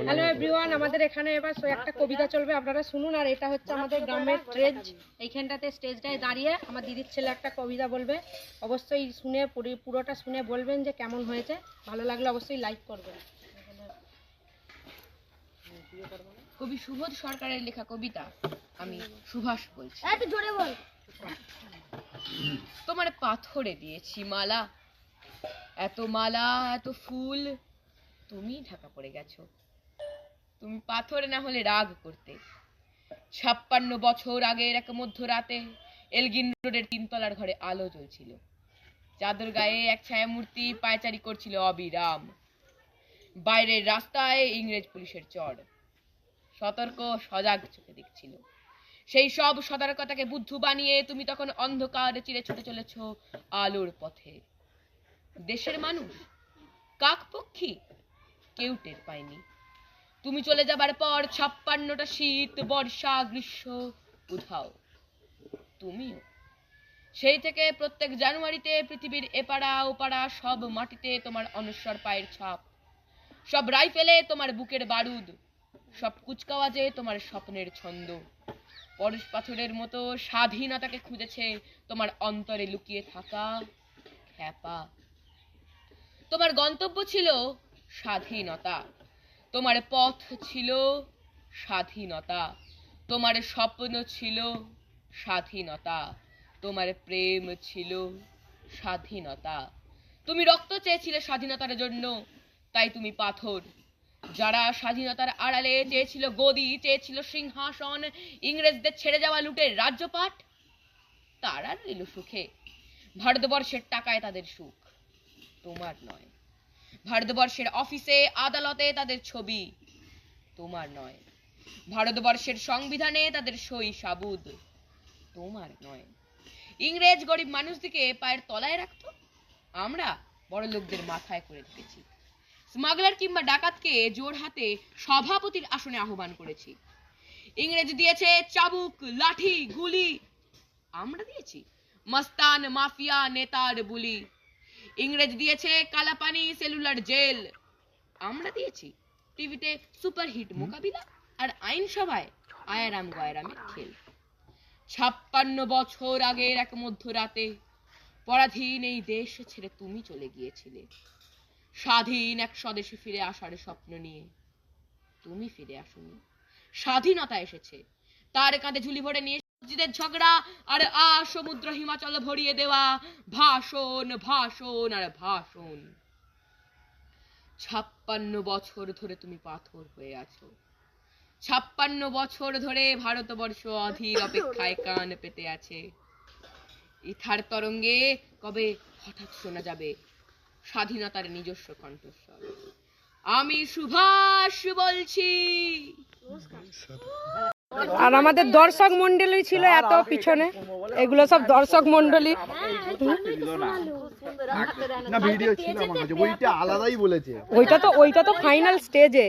Hello everyone, আমাদের এখানে এবার একটা কবিতা চলবে, আপনারা শুনুন। আর এটা হচ্ছে আমাদের গ্রামের স্টেজ। এইখানটাতে স্টেজটায় দাঁড়িয়ে আমার দিদির ছেলে একটা কবিতা বলবে। অবশ্যই শুনে পুরোটা শুনে বলবেন যে কেমন হয়েছে। ভালো লাগলে অবশ্যই লাইক করবেন। কবি সুবোধ সরকারের লেখা কবিতা। আমি সুভাষ বলছি। তোমার পাথরে দিয়েছি মালা, এত মালা এত ফুল, তুমি ঢাকা পড়ে গেছো। তুমি পাথরে না হলে রাগ করতে। 56 বছর আগের এক মধ্যরাতে এলগিন রোডের 3 তলার ঘরে আলো জ্বলছিল। চাদর গায়ে এক ছায়ামূর্তি পায়চারি করছিল অবিরাম। বাইরের রাস্তায় ইংরেজ পুলিশের চড় সতর্ক সজাগ চোখে দেখছিল। সেই সব সতর্কতাকে বুদ্ধু বানিয়ে তুমি তখন অন্ধকার চিরে ছুটে চলেছ আলোর পথে। দেশের মানুষ কাকপক্ষী কেউ টের পায়নি। তুমি চলে যাবার পর 56টা শীত, বর্ষা, গ্রীষ্ম উধাও। তুমিও সেই থেকে প্রত্যেক জানুয়ারিতে পৃথিবীর এপাড়া ওপাড়া সব মাটিতে তোমার অনশ্বর পায়ের ছাপ, সব রাইফেলে তোমার বুকের বারুদ, সব কুচকাওয়াজে তোমার স্বপ্নের ছন্দ। পরশ পাথরের মতো স্বাধীনতাকে খুঁজেছে তোমার অন্তরে লুকিয়ে থাকা খ্যাপা। তোমার গন্তব্য ছিল স্বাধীনতা, তোমার পথ ছিল স্বাধীনতা, তোমার স্বপ্ন ছিল স্বাধীনতা, তোমার প্রেম ছিল স্বাধীনতা। তুমি রক্ত চেয়েছিলে স্বাধীনতার জন্য, তাই তুমি পাথর। যারা স্বাধীনতার আড়ালে চেয়েছিল গদি, চেয়েছিল সিংহাসন, ইংরেজদের ছেড়ে যাওয়া লুটের রাজ্যপাট, তারা রইল সুখে। ভারতবর্ষের টাকায় তাদের সুখ, তোমার নয়। ভারতবর্ষের অফিসে আদালতে তাদের ছবি, তোমার নয়। ভারতবর্ষের সংবিধানে তাদের সই সাবুদ, তোমার নয়। ইংরেজ গরিব মানুষদিকে পায়ের তলায় রাখতো, আমরা বড় লোকদের মাথায় করে রেখেছি। স্মাগলার কিংবা ডাকাতকে জোর হাতে সভাপতির আসনে আহ্বান করেছি। ইংরেজ দিয়েছে চাবুক, লাঠি, গুলি, আমরা দিয়েছি মস্তান মাফিয়া নেতার বুলি। ইংরেজ দিয়েছে কালাপানি, সেলুলার জেল, আমরা দিয়েছি টিভিতে সুপারহিট মোকাবিলা আর আইনসভায় আয়ারাম গয়রামের খেল। 56 বছর আগের এক মধ্যরাতে পরাধীন এই দেশ ছেড়ে তুমি চলে গিয়েছিলে স্বাধীন এক স্বদেশে ফিরে আসার স্বপ্ন নিয়ে। তুমি ফিরে আসোনি, স্বাধীনতা এসেছে। তার কাঁধে ঝুলি ভরে নিয়ে ঝগড়া আর সমুদ্র হিমাচল ভরিয়ে দেওয়া ভাষণ, ভাষণ আর ভাষণ। 56 বছর ধরে তুমি পাথর হয়ে আছো। 56 বছর ধরে ভারতবর্ষ অধীর অপেক্ষায় কান পেতে আছে। ইথার তরঙ্গে কবে হঠাৎ শোনা যাবে স্বাধীনতার নিজস্ব কণ্ঠস্বর। আমি সুভাষ বলছি। আর আমাদের দর্শক মন্ডলী ছিল এত পিছনে, এগুলো সব দর্শক মন্ডলী। ওইটা তো ফাইনাল স্টেজে।